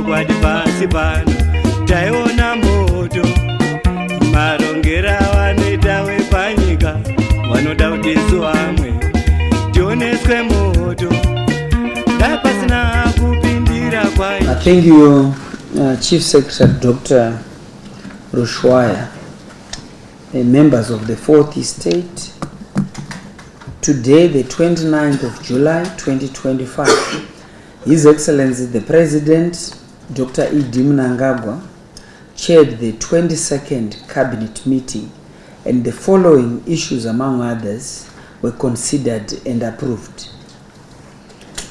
chokwadi pasi pano taiona moto marongera vanoita wepanyika vanoda kutesu vamwe tioneswe moto dai pasina kupindira kwai. Thank you, Chief Secretary Dr. Rushwaya, members of the 4th Estate. Today, the 29th of July 2025, His Excellency the President, Dr. E.D. Mnangagwa, chaired the 22nd Cabinet meeting, and the following issues, among others, were considered and approved.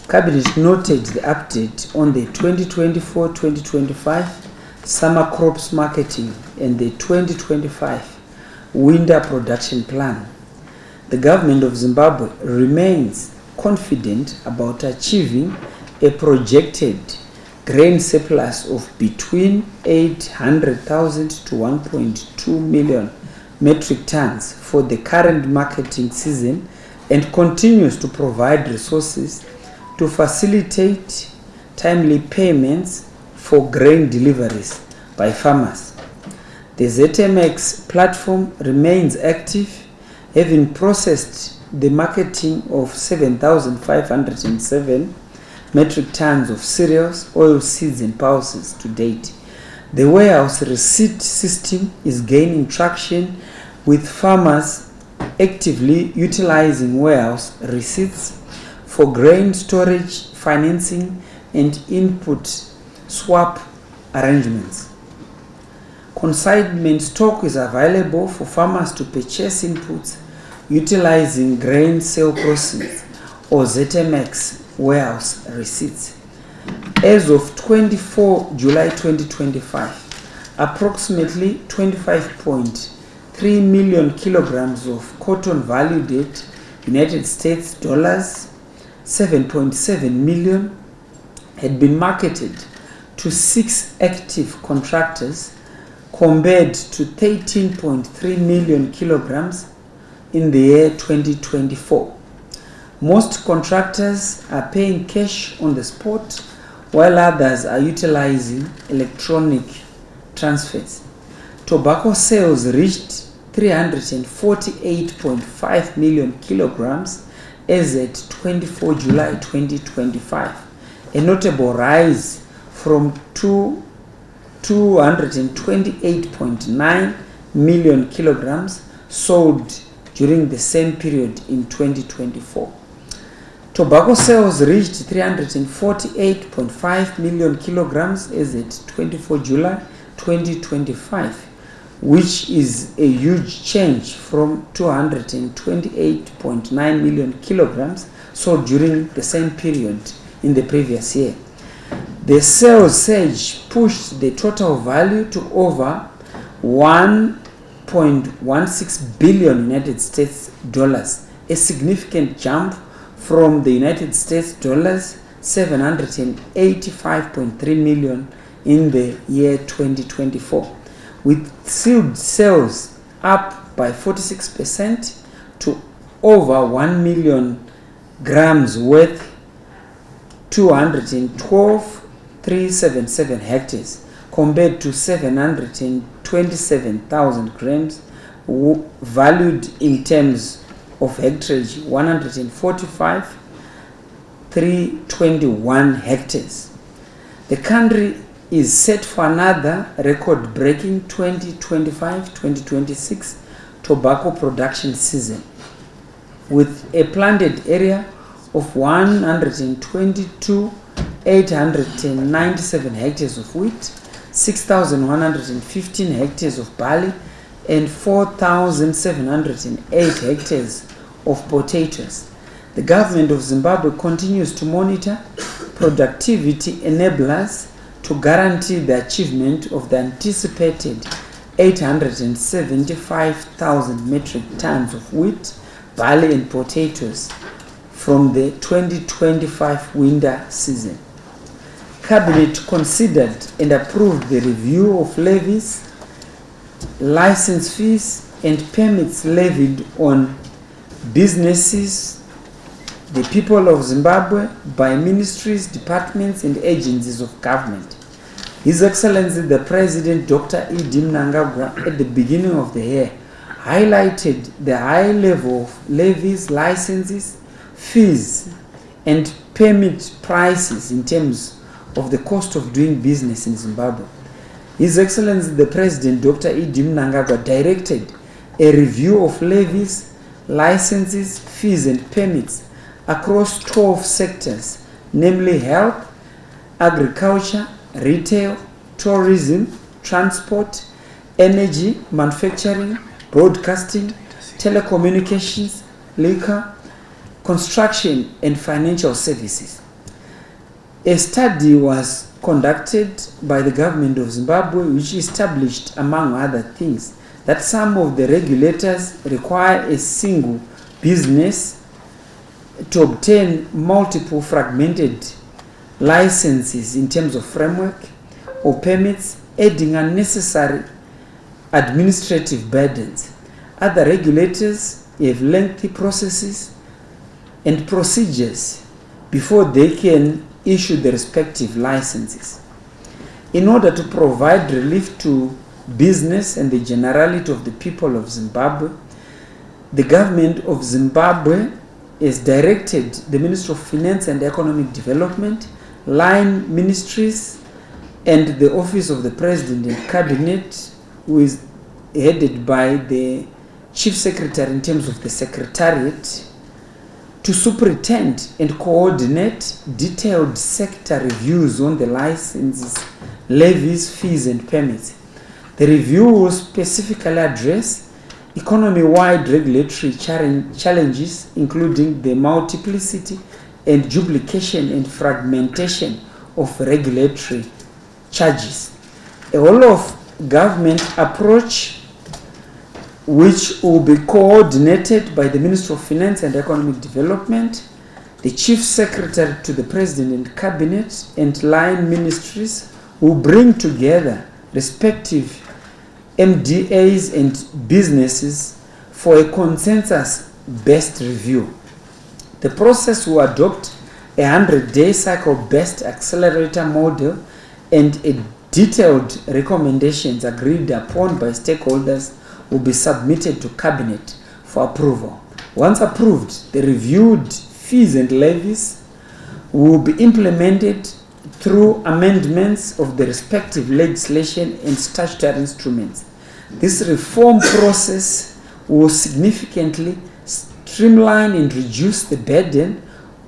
Cabinet noted the update on the 2024-2025 summer crops marketing and the 2025 winter production plan. The government of Zimbabwe remains confident about achieving a projected grain surplus of between 800,000 to 1.2 million metric tons for the current marketing season, and continues to provide resources to facilitate timely payments for grain deliveries by farmers. The ZMX platform remains active, having processed the marketing of 7,507 metric tons of cereals, oilseeds and pulses to date. The warehouse receipt system is gaining traction, with farmers actively utilizing warehouse receipts for grain storage, financing and input swap arrangements. Consignment stock is available for farmers to purchase inputs utilizing grain sale proceeds or ZMX warehouse receipts. As of 24 July 2025, approximately 25.3 million kilograms of cotton valued at United States dollars 7.7 million had been marketed to 6 active contractors, compared to 13.3 million kilograms in the year 2024. Most contractors are paying cash on the spot, while others are utilizing electronic transfers. Tobacco sales reached 348.5 million kilograms as at 24 July 2025, a notable rise from 228.9 million kilograms sold during the same period in 2024. Tobacco sales reached 348.5 million kilograms as at 24 July 2025, which is a huge change from 228.9 million kilograms sold during the same period in the previous year. The sales surge pushed the total value to over 1.16 billion United States dollars, a significant jump from the United States dollars 785.3 million in the year 2024, with sealed sales up by 46% to over 1 million grams worth 212,377 hectares, compared to 727,000 grams valued in terms of hectarage 145,321 hectares. The country is set for another record-breaking 2025-2026 tobacco production season, with a planted area of 122,897 hectares of wheat, 6,115 hectares of barley, and 4,708 hectares of potatoes. The government of Zimbabwe continues to monitor productivity enablers to guarantee the achievement of the anticipated 875,000 metric tons of wheat, barley and potatoes from the 2025 winter season. Cabinet considered and approved the review of levies, license fees and permits levied on businesses, the people of Zimbabwe, by ministries, departments and agencies of government. His Excellency the President Dr. E.D. Mnangagwa at the beginning of the year highlighted the high level of levies, licenses, fees and permit prices in terms of the cost of doing business in Zimbabwe. His Excellency the President Dr. E.D. Mnangagwa directed a review of levies, licenses, fees and permits across 12 sectors, namely health, agriculture, retail, tourism, transport, energy, manufacturing, broadcasting, telecommunications, liquor, construction and financial services. A study was conducted by the government of Zimbabwe which established, among other things, that some of the regulators require a single business to obtain multiple fragmented licenses in terms of framework or permits, adding unnecessary administrative burdens. Other regulators have lengthy processes and procedures before they can issue the respective licenses. In order to provide relief to business and the generality of the people of Zimbabwe, the government of Zimbabwe has directed the Ministry of Finance and Economic Development, line ministries, and the Office of the President and Cabinet, who is headed by the Chief Secretary in terms of the Secretariat, to superintend and coordinate detailed sector reviews on the licenses, levies, fees and permits. The review will specifically address economy-wide regulatory challenges, including the multiplicity and duplication and fragmentation of regulatory charges. A whole-of-government approach which will be coordinated by the Ministry of Finance and Economic Development, the Chief Secretary to the President and Cabinet, and line ministries will bring together respective MDAs and businesses for a consensus-based review. The process will adopt a 100-day cycle-based accelerator model and a detailed recommendations agreed upon by stakeholders will be submitted to Cabinet for approval. Once approved, the reviewed fees and levies will be implemented through amendments of the respective legislation and statutory instruments. This reform process will significantly streamline and reduce the burden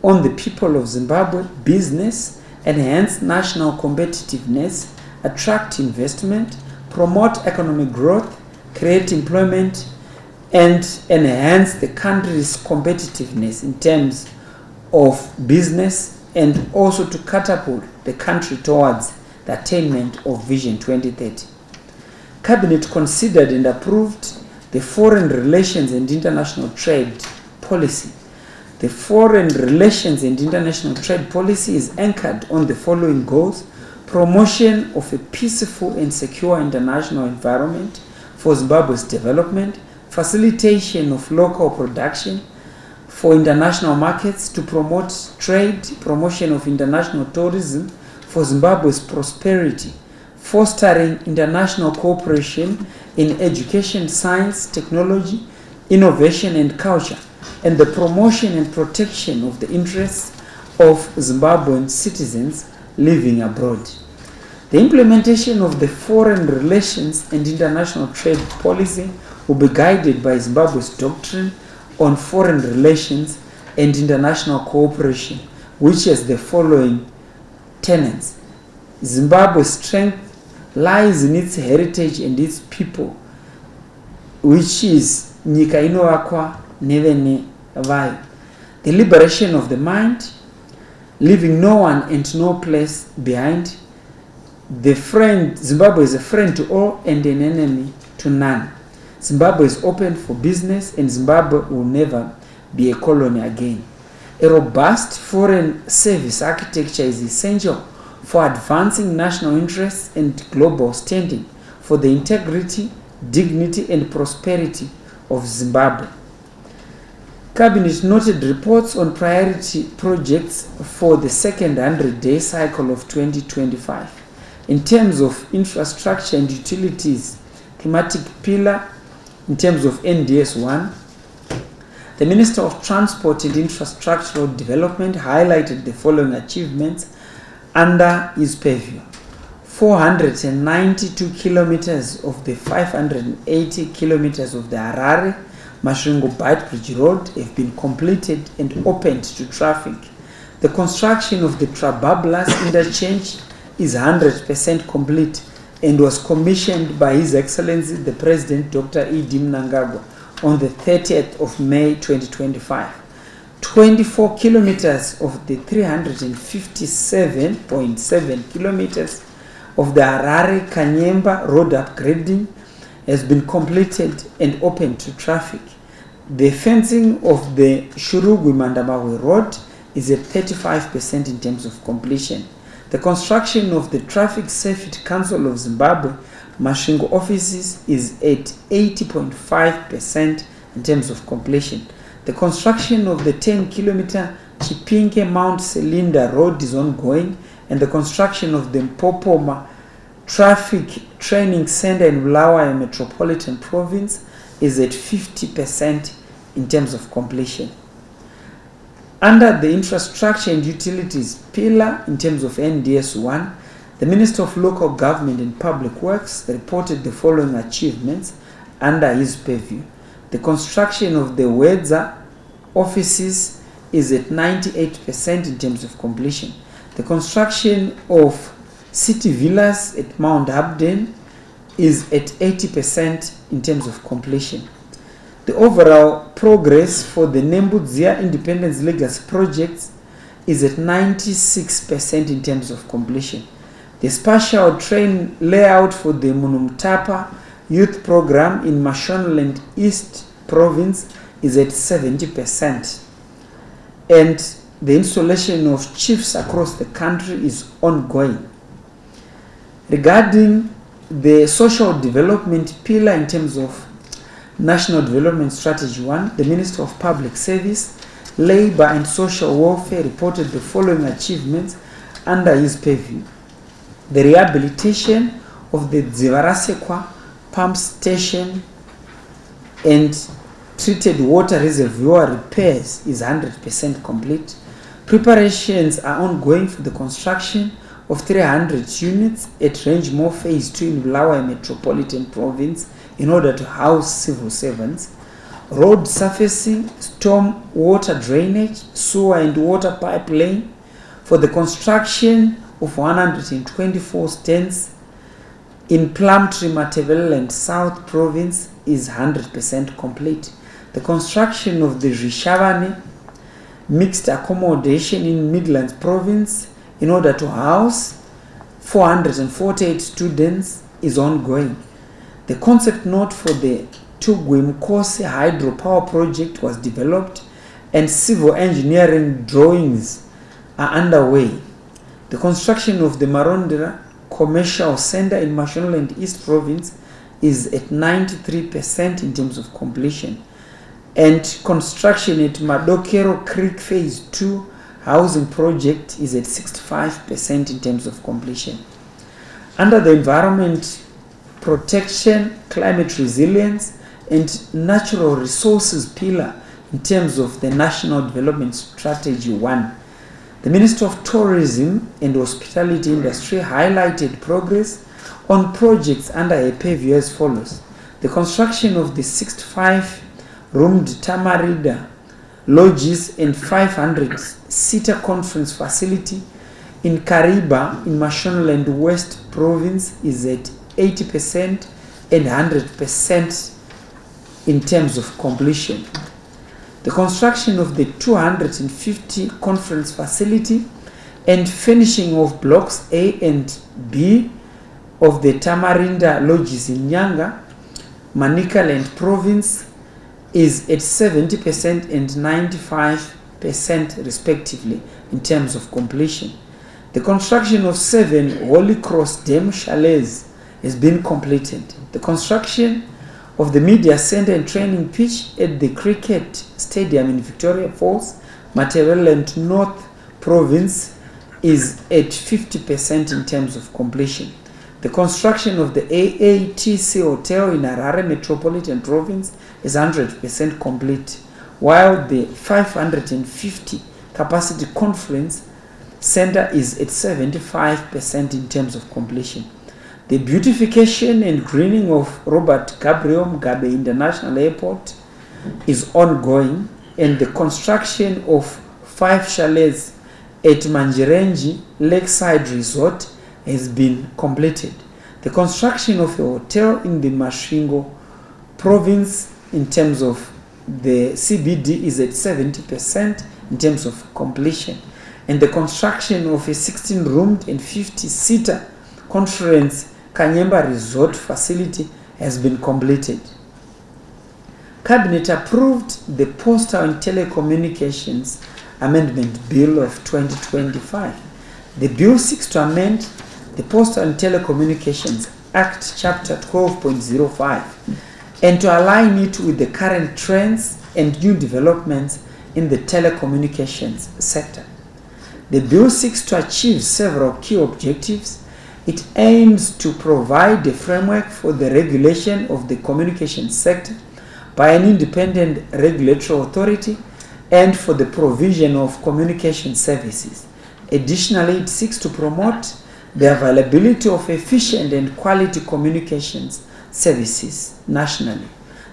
on the people of Zimbabwe, business, enhance national competitiveness, attract investment, promote economic growth, create employment, and enhance the country's competitiveness in terms of business, and also to catapult the country towards the attainment of Vision 2030. Cabinet considered and approved the Foreign Relations and International Trade Policy. The Foreign Relations and International Trade Policy is anchored on the following goals: promotion of a peaceful and secure international environment for Zimbabwe's development, facilitation of local production for international markets to promote trade, promotion of international tourism for Zimbabwe's prosperity, fostering international cooperation in education, science, technology, innovation and culture, and the promotion and protection of the interests of Zimbabwean citizens living abroad. The implementation of the Foreign Relations and International Trade Policy will be guided by Zimbabwe's doctrine on foreign relations and international cooperation, which has the following tenets. Zimbabwe's strength lies in its heritage and its people, which is nyika inovakwa nevene vayo. The liberation of the mind, leaving no one and no place behind. Zimbabwe is a friend to all and an enemy to none. Zimbabwe is open for business, and Zimbabwe will never be a colony again. A robust foreign service architecture is essential for advancing national interests and global standing for the integrity, dignity and prosperity of Zimbabwe. Cabinet noted reports on priority projects for the second 100-day cycle of 2025. In terms of infrastructure and utilities, thematic pillar, in terms of NDS 1, the Minister of Transport and Infrastructural Development highlighted the following achievements under his purview. 492 kilometers of the 580 kilometers of the Harare Masvingo Bight Bridge Road have been completed and opened to traffic. The construction of the Trabablas interchange is 100% complete and was commissioned by His Excellency the President Dr. E.D. Mnangagwa on the 30th of May 2025. 24 kilometers of the 357.7 kilometers of the Harare Kanyemba road upgrading has been completed and opened to traffic. The fencing of the Shurugwi Mandamawe road is at 35% in terms of completion. The construction of the Traffic Safety Council of Zimbabwe Masvingo offices is at 80.5% in terms of completion. The construction of the 10-kilometer Chipinge Mount Selinda road is ongoing, and the construction of the Mpopoma Traffic Training Center in Bulawayo Metropolitan Province is at 50% in terms of completion. Under the infrastructure and utilities pillar, in terms of NDS 1, the Minister of Local Government and Public Works reported the following achievements under his purview. The construction of the Wedza offices is at 98% in terms of completion. The construction of City Villas at Mount Abden is at 80% in terms of completion. The overall progress for the Nembudzia Independence Legacy projects is at 96% in terms of completion. The spatial train layout for the Munumtapa youth program in Mashonaland East province is at 70%. And the installation of chiefs across the country is ongoing. Regarding the social development pillar in terms of National Development Strategy 1, the Minister of Public Service, Labour and Social Welfare reported the following achievements under his purview. The rehabilitation of the Dzivarasekwa pump station and treated water reservoir repairs is 100% complete. Preparations are ongoing for the construction of 300 units at Rangemore Phase 2 in Bulawayo Metropolitan Province in order to house civil servants. Road surfacing, storm water drainage, sewer and water pipeline for the construction of 124 stands in Plumtree, Matebeleland South Province is 100% complete. The construction of the Rishavane mixed accommodation in Midlands Province in order to house 448 students is ongoing. The concept note for the Tugwimkose hydropower project was developed and civil engineering drawings are underway. The construction of the Marondera Commercial Center in Mashonaland East Province is at 93% in terms of completion. And construction at Madokero Creek Phase 2 housing project is at 65% in terms of completion. Under the environment protection, climate resilience, and natural resources pillar in terms of the National Development Strategy 1, the Minister of Tourism and Hospitality Industry highlighted progress on projects under a purview as follows. The construction of the 65-roomed Tamarida lodges and 500-seater conference facility in Kariba in Mashonaland West Province is at 80% and 100% in terms of completion. The construction of the 250 conference facility and finishing of blocks A and B of the Tamarinda lodges in Nyanga, Manicaland Province is at 70% and 95% respectively in terms of completion. The construction of 7 Holy Cross Dam chalets has been completed. The construction of the Media Center and Training Pitch at the Cricket Stadium in Victoria Falls, Matebeleland North Province is at 50% in terms of completion. The construction of the AATC Hotel in Harare Metropolitan Province is 100% complete, while the 550 capacity conference center is at 75% in terms of completion. The beautification and greening of Robert Gabriel Mugabe International Airport is ongoing, and the construction of 5 chalets at Manjirenji Lakeside Resort has been completed. The construction of a hotel in the Masvingo province in terms of the CBD is at 70% in terms of completion, and the construction of a 16-roomed and 50-seater conference Kanyemba Resort facility has been completed. Cabinet approved the Postal and Telecommunications Amendment Bill of 2025. The bill seeks to amend the Postal and Telecommunications Act Chapter 12.05 and to align it with the current trends and new developments in the telecommunications sector. The bill seeks to achieve several key objectives. It aims to provide a framework for the regulation of the communications sector by an independent regulatory authority and for the provision of communication services. Additionally, it seeks to promote the availability of efficient and quality communications services nationally.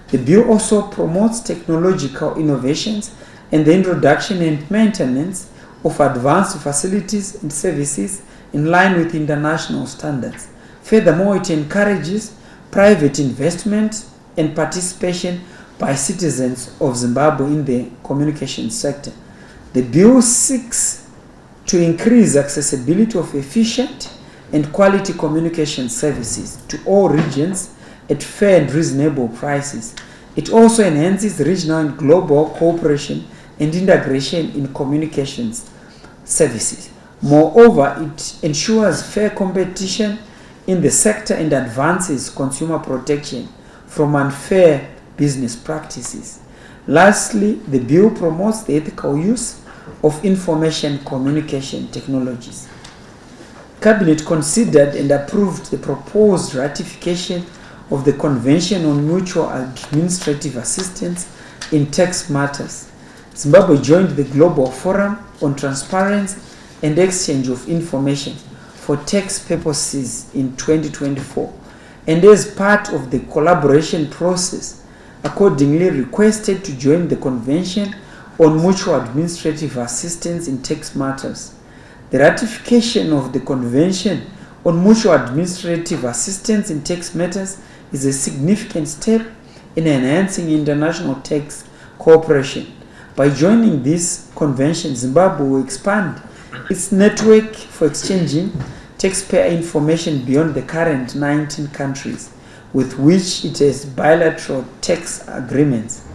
The bill also promotes technological innovations and the introduction and maintenance of advanced facilities and services in line with international standards. Furthermore, it encourages private investment and participation by citizens of Zimbabwe in the communication sector. The bill seeks to increase accessibility of efficient and quality communication services to all regions at fair and reasonable prices. It also enhances regional and global cooperation and integration in communications services. Moreover, it ensures fair competition in the sector and advances consumer protection from unfair business practices. Lastly, the bill promotes the ethical use of information communication technologies. Cabinet considered and approved the proposed ratification of the Convention on Mutual Administrative Assistance in Tax Matters. Zimbabwe joined the Global Forum on Transparency and Exchange of Information for Tax Purposes in 2024, and as part of the collaboration process, accordingly requested to join the Convention on Mutual Administrative Assistance in Tax Matters. The ratification of the Convention on Mutual Administrative Assistance in Tax Matters is a significant step in enhancing international tax cooperation. By joining this convention, Zimbabwe will expand its network for exchanging taxpayer information beyond the current 19 countries with which it has bilateral tax agreements.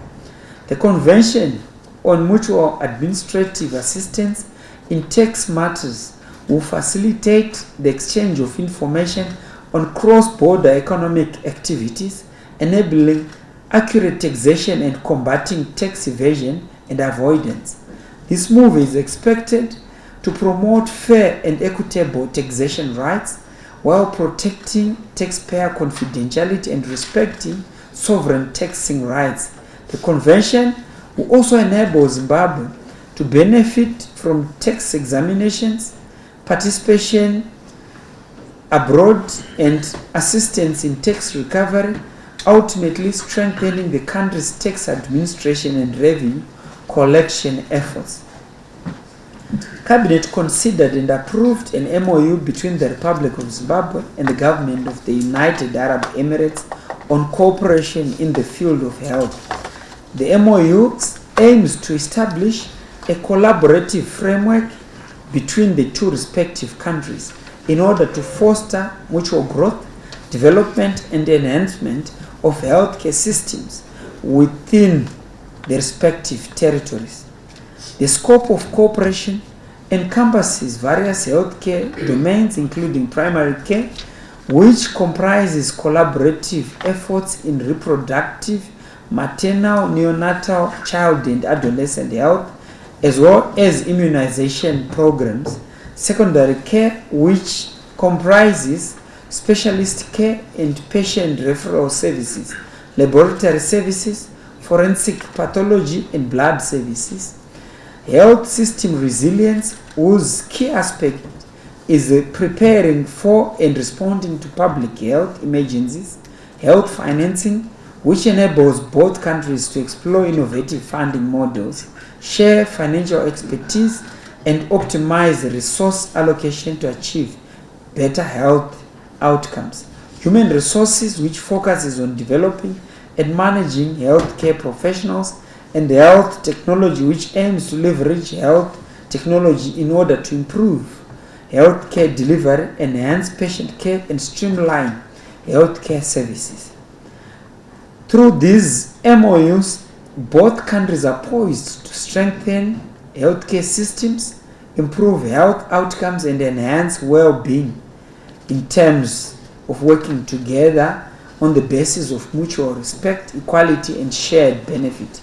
The Convention on Mutual Administrative Assistance in Tax Matters will facilitate the exchange of information on cross-border economic activities, enabling accurate taxation and combating tax evasion and avoidance. This move is expected to promote fair and equitable taxation rights while protecting taxpayer confidentiality and respecting sovereign taxing rights. The convention will also enable Zimbabwe to benefit from tax examinations, participation abroad, and assistance in tax recovery, ultimately strengthening the country's tax administration and revenue collection efforts. Cabinet considered and approved an MOU between the Republic of Zimbabwe and the government of the United Arab Emirates on cooperation in the field of health. The MOU aims to establish a collaborative framework between the two respective countries in order to foster mutual growth, development, and enhancement of healthcare systems within the respective territories. The scope of cooperation encompasses various healthcare domains, including primary care, which comprises collaborative efforts in reproductive, maternal, neonatal, child and adolescent health, as well as immunization programs. secondary care, which comprises specialist care and patient referral services, laboratory services, forensic pathology and blood services, health system resilience, whose key aspect is preparing for and responding to public health emergencies, health financing, which enables both countries to explore innovative funding models, share financial expertise, and optimize resource allocation to achieve better health outcomes. Human resources, which focuses on developing and managing healthcare professionals, and health technology, which aims to leverage health technology in order to improve healthcare delivery, enhance patient care, and streamline healthcare services. Through these MOUs, both countries are poised to strengthen healthcare systems, improve health outcomes, and enhance well-being in terms of working together on the basis of mutual respect, equality, and shared benefit.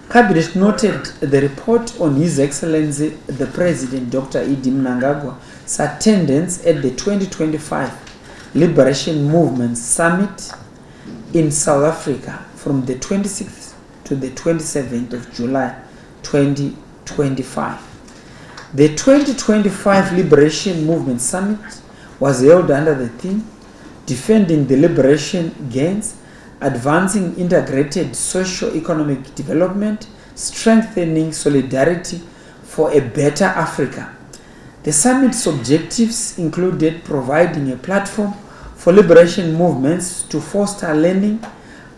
Cabinet noted the report on His Excellency the President Dr. Idi Mnangagwa's attendance at the 2025 Liberation Movement Summit in South Africa from the 26th to the 27th of July 2025. The 2025 Liberation Movement Summit was held under the theme Defending the Liberation Gains, Advancing Integrated Socio-Economic Development, Strengthening Solidarity for a Better Africa. The summit's objectives included providing a platform for liberation movements to foster learning,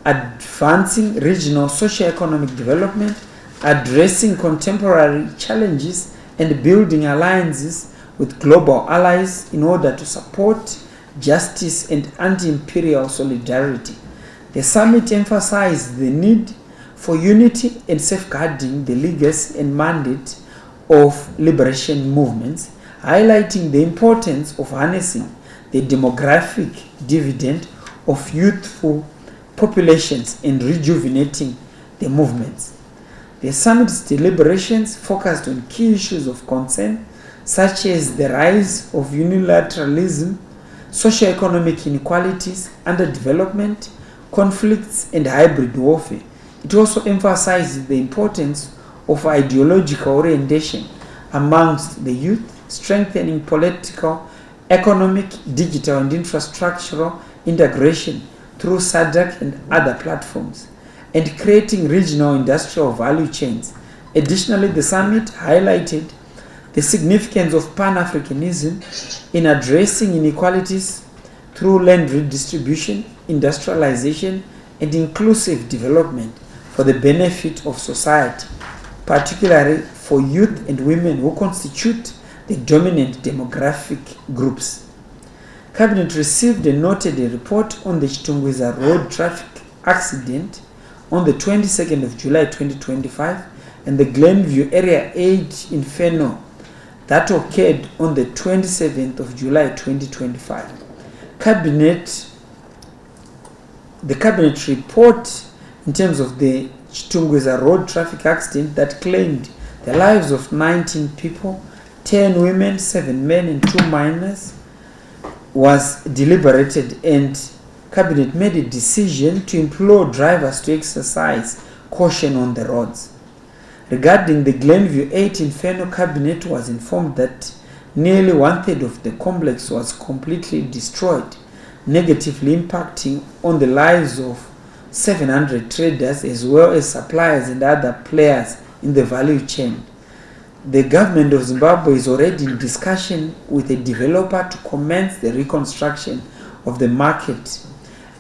advancing regional socio-economic development, addressing contemporary challenges, and building alliances with global allies in order to support justice and anti-imperial solidarity. The summit emphasized the need for unity and safeguarding the legacy and mandate of liberation movements, highlighting the importance of harnessing the demographic dividend of youthful populations and rejuvenating the movements. The summit's deliberations focused on key issues of concern such as the rise of unilateralism, socio-economic inequalities, underdevelopment, conflicts, and hybrid warfare. It also emphasized the importance of ideological orientation amongst the youth, strengthening political, economic, digital, and infrastructural integration through SADC and other platforms, and creating regional industrial value chains. Additionally, the summit highlighted the significance of Pan-Africanism in addressing inequalities through land redistribution, industrialization, and inclusive development for the benefit of society, particularly for youth and women who constitute the dominant demographic groups. Cabinet received and noted a report on the Chitungwiza road traffic accident on the 22nd of July 2025 and the Glenview Area 8 Inferno that occurred on the 27th of July 2025. The cabinet report in terms of the Chitungwiza road traffic accident that claimed the lives of 19 people, 10 women, 7 men, and 2 minors was deliberated, and Cabinet made a decision to implore drivers to exercise caution on the roads. Regarding the Glenview 8 Inferno, Cabinet was informed that nearly 1/3 of the complex was completely destroyed, negatively impacting on the lives of 700 traders as well as suppliers and other players in the value chain. The government of Zimbabwe is already in discussion with a developer to commence the reconstruction of the market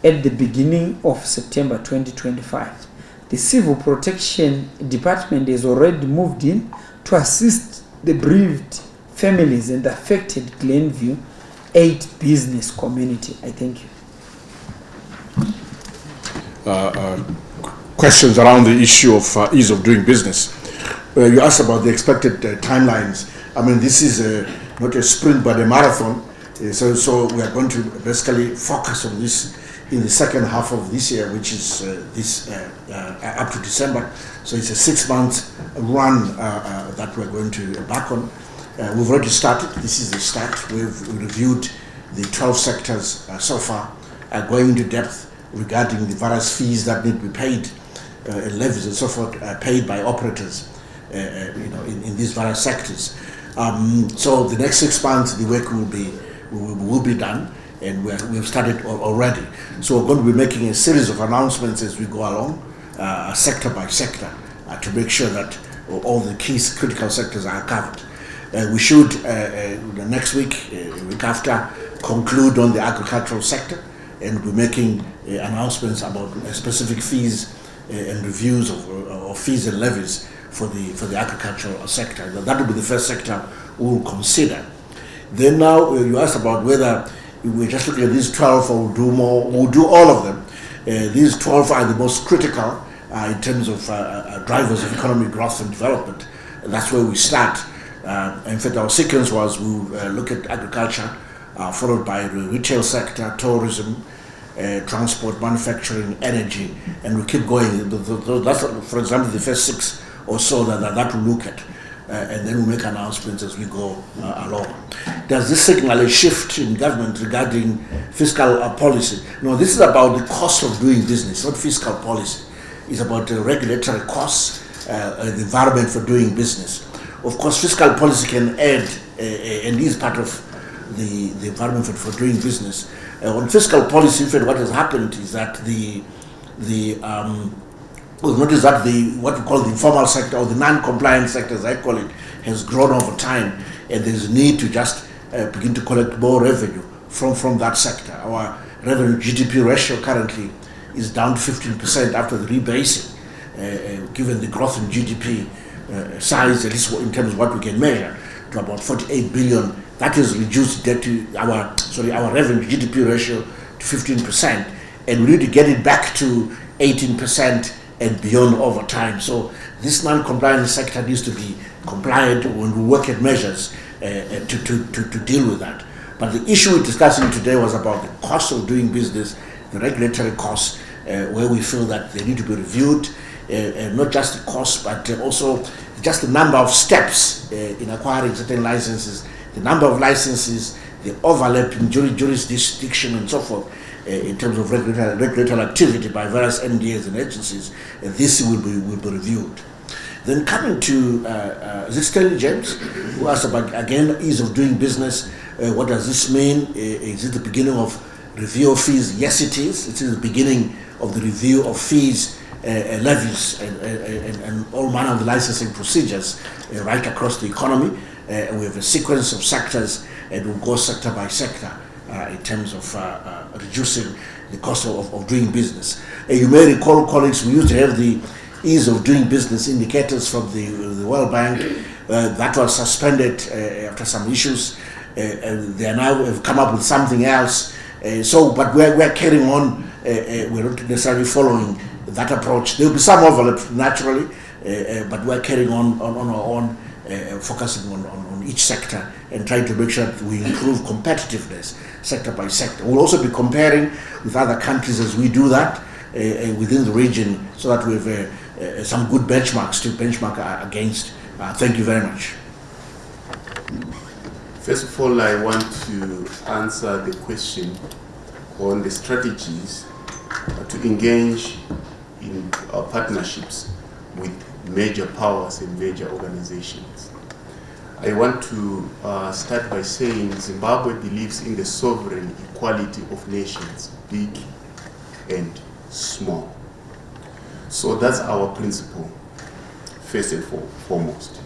at the beginning of September 2025. The Civil Protection Department has already moved in to assist the bereaved families and affected Glenview 8 business community. I thank you. Questions around the issue of ease of doing business. You asked about the expected timelines. I mean, this is not a sprint but a marathon. So we are going to basically focus on this in the second half of this year, which is up to December. So it's a 6-month run that we're going to embark on. We've already started. This is the start. We've reviewed the 12 sectors so far, going into depth regarding the various fees that need to be paid, levies and so forth, paid by operators, in these various sectors. So the next 6 months, the work will be done, and we've started already. So we're going to be making a series of announcements as we go along, sector by sector, to make sure that all the key critical sectors are covered. We should, next week, week after, conclude on the agricultural sector, and we're making announcements about specific fees and reviews of fees and levies for the agricultural sector. That will be the first sector we'll consider. Then now you asked about whether we're just looking at these 12 or we'll do more. We'll do all of them. These 12 are the most critical in terms of drivers of economic growth and development. And that's where we start. In fact, our sequence was we'll look at agriculture, followed by the retail sector, tourism, transport, manufacturing, energy, and we keep going. That's, for example, the first 6 or so that we look at, and then we make announcements as we go along. Does this signal a shift in government regarding fiscal policy? No, this is about the cost of doing business, not fiscal policy. It's about the regulatory costs, the environment for doing business. Of course, fiscal policy can add and is part of the environment for doing business. On fiscal policy, in fact, what has happened is that we've noticed that what we call the informal sector, or the non-compliant sector, as I call it, has grown over time, and there's a need to just begin to collect more revenue from that sector. Our revenue GDP ratio currently is down to 15% after the rebasing, given the growth in GDP size, at least in terms of what we can measure, to about 48 billion. That has reduced debt to our revenue GDP ratio to 15%, and we need to get it back to 18% and beyond over time. So this non-compliant sector needs to be compliant when we work at measures to deal with that. But the issue we're discussing today was about the cost of doing business, the regulatory costs, where we feel that they need to be reviewed, not just the cost, but also just the number of steps in acquiring certain licenses, the number of licenses, the overlap in jurisdiction and so forth, in terms of regulatory activity by various NDAs and agencies. This will be reviewed. Then coming to, is it Stanley James, who asked about, again, ease of doing business. What does this mean? Is it the beginning of review of fees? Yes, it is. It is the beginning of the review of fees, levies, and all manner of licensing procedures right across the economy. We have a sequence of sectors, and we'll go sector by sector in terms of reducing the cost of doing business. You may recall, colleagues, we used to have the ease of doing business indicators from the World Bank. That was suspended after some issues. They are now have come up with something else. But we're carrying on. We're not necessarily following that approach. There will be some overlap naturally, but we're carrying on our own, focusing on each sector and trying to make sure that we improve competitiveness sector by sector. We'll also be comparing with other countries as we do that within the region, so that we have some good benchmarks to benchmark against. Thank you very much. First of all, I want to answer the question on the strategies to engage in partnerships with major powers and major organizations. I want to start by saying Zimbabwe believes in the sovereign equality of nations, big and small. So that's our principle, first and foremost.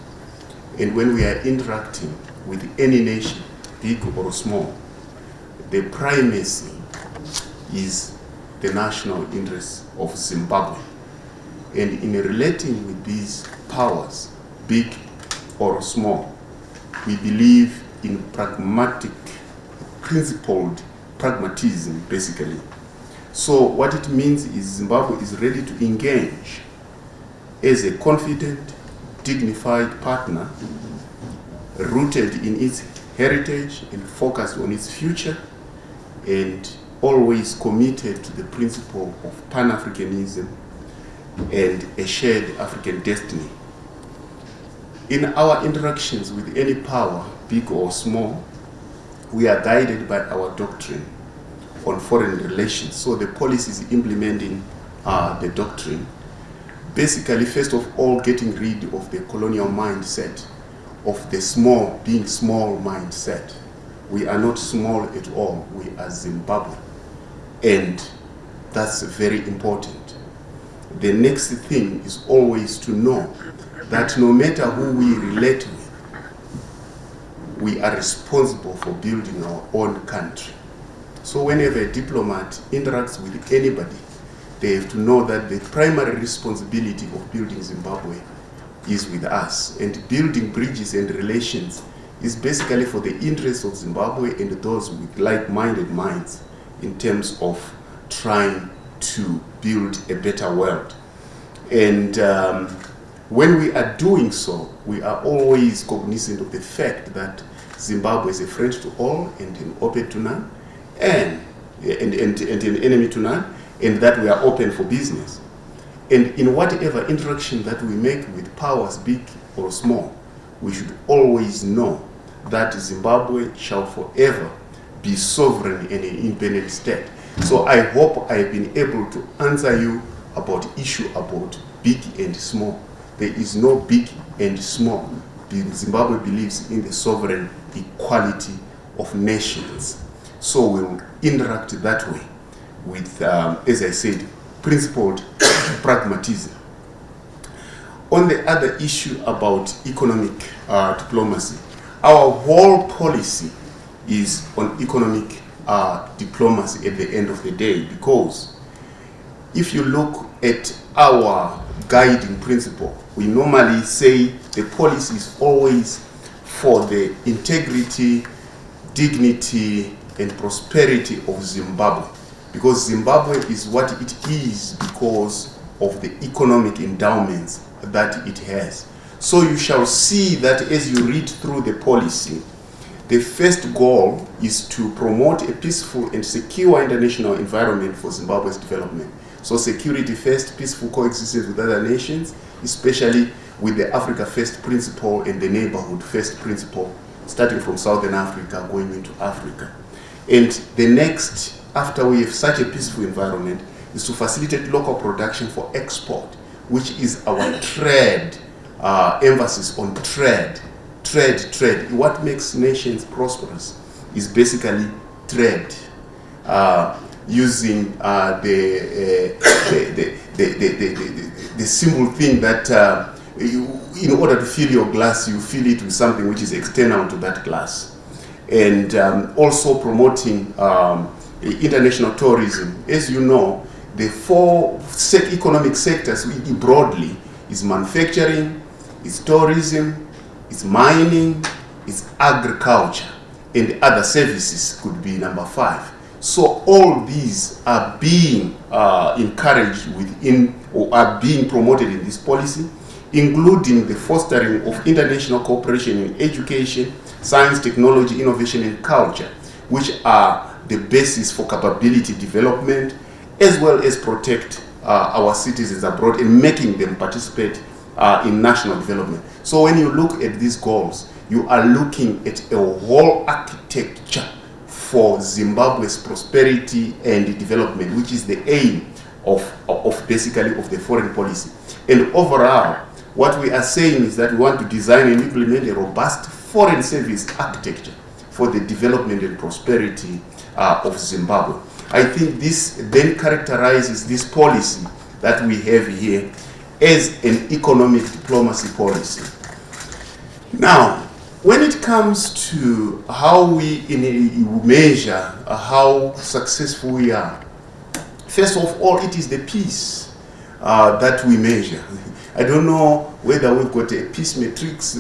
And when we are interacting with any nation, big or small, the primacy is the national interest of Zimbabwe. And in relating with these powers, big or small, we believe in pragmatic, principled pragmatism, basically. So what it means is Zimbabwe is ready to engage as a confident, dignified partner, rooted in its heritage and focused on its future, and always committed to the principle of Pan-Africanism and a shared African destiny. In our interactions with any power, big or small, we are guided by our doctrine on foreign relations. So the policies implementing the doctrine, basically, first of all, getting rid of the colonial mindset, of the small being small mindset. We are not small at all, we are Zimbabwe. And that's very important. The next thing is always to know that no matter who we relate with, we are responsible for building our own country. So whenever a diplomat interacts with anybody, they have to know that the primary responsibility of building Zimbabwe is with us. And building bridges and relations is basically for the interests of Zimbabwe and those with like-minded minds in terms of trying to build a better world. And when we are doing so, we are always cognizant of the fact that Zimbabwe is a friend to all and an open to none, and an enemy to none, and that we are open for business. And in whatever interaction that we make with powers, big or small, we should always know that Zimbabwe shall forever be sovereign and an independent state. So I hope I've been able to answer you about issue about big and small. There is no big and small. Zimbabwe believes in the sovereign equality of nations. So we'll interact that way with, as I said, principled pragmatism. On the other issue about economic diplomacy, our whole policy is on economic diplomacy at the end of the day, because if you look at our guiding principle, we normally say the policy is always for the integrity, dignity, and prosperity of Zimbabwe, because Zimbabwe is what it is because of the economic endowments that it has. So you shall see that as you read through the policy, the first goal is to promote a peaceful and secure international environment for Zimbabwe's development. So security first, peaceful coexistence with other nations, especially with the Africa First principle and the neighborhood first principle, starting from Southern Africa going into Africa. And the next, after we have such a peaceful environment, is to facilitate local production for export, which is our trade, emphasis on trade. What makes nations prosperous is basically trade, using the simple thing that in order to fill your glass, you fill it with something which is external to that glass. And also promoting international tourism. As you know, the four economic sectors broadly is manufacturing, is tourism, it's mining, it's agriculture, and other services could be number 5. So all these are being encouraged within, or are being promoted in this policy, including the fostering of international cooperation in education, science, technology, innovation, and culture, which are the basis for capability development, as well as protect our citizens abroad and making them participate in national development. So when you look at these goals, you are looking at a whole architecture for Zimbabwe's prosperity and development, which is the aim of basically of the foreign policy. And overall, what we are saying is that we want to design and implement a robust foreign service architecture for the development and prosperity of Zimbabwe. I think this then characterizes this policy that we have here as an economic diplomacy policy. Now, when it comes to how we measure how successful we are, first of all, it is the peace that we measure. I don't know whether we've got a peace matrix,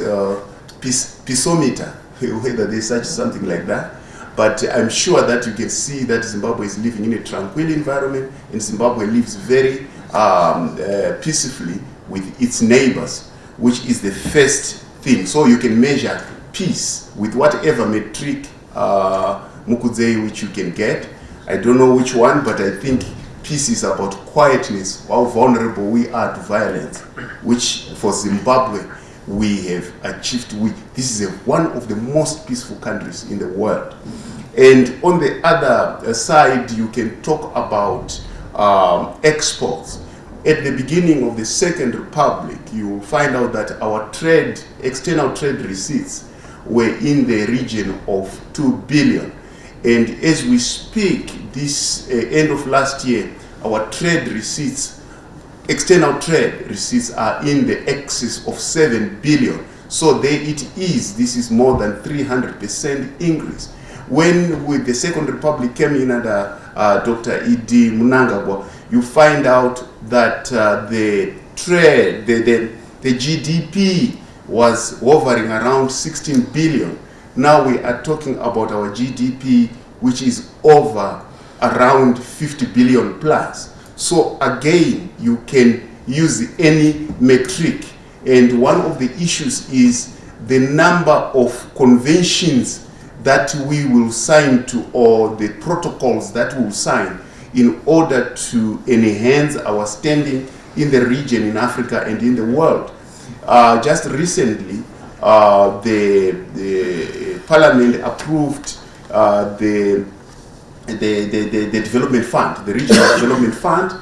peaceometer, whether there's such something like that. But I'm sure that you can see that Zimbabwe is living in a tranquil environment, and Zimbabwe lives very peacefully with its neighbors, which is the first thing. So you can measure peace with whatever metric Mukudzei which you can get. I don't know which one, but I think peace is about quietness, how vulnerable we are to violence, which for Zimbabwe we have achieved. This is one of the most peaceful countries in the world. And on the other side, you can talk about exports. At the beginning of the Second Republic, you will find out that our external trade receipts were in the region of 2 billion. And as we speak, this end of last year, our external trade receipts are in the excess of 7 billion. So this is more than 300% increase. When with the Second Republic came in under Dr. E.D. Mnangagwa, you find out that the GDP was hovering around 16 billion. Now we are talking about our GDP, which is over around 50 billion plus. So again, you can use any metric. And one of the issues is the number of conventions that we will sign to, or the protocols that we will sign in order to enhance our standing in the region, in Africa and in the world. Just recently, the Parliament approved the development fund, the regional development fund,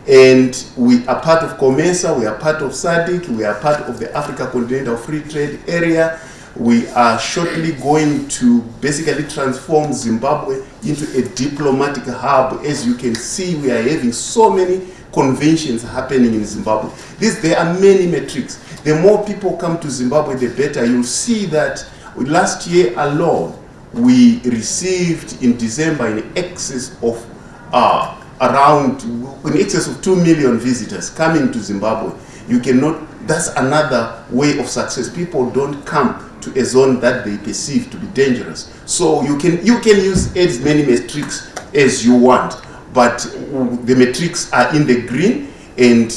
and we are part of COMESA, we are part of SADC, we are part of the Africa Continental Free Trade Area. We are shortly going to basically transform Zimbabwe into a diplomatic hub. As you can see, we are having so many conventions happening in Zimbabwe. There are many metrics. The more people come to Zimbabwe, the better. You'll see that last year alone, we received in December in excess of 2 million visitors coming to Zimbabwe. That's another way of success. People don't come to a zone that they perceive to be dangerous. So you can use as many metrics as you want, but the metrics are in the green and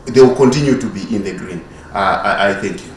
they will continue to be in the green. I thank you.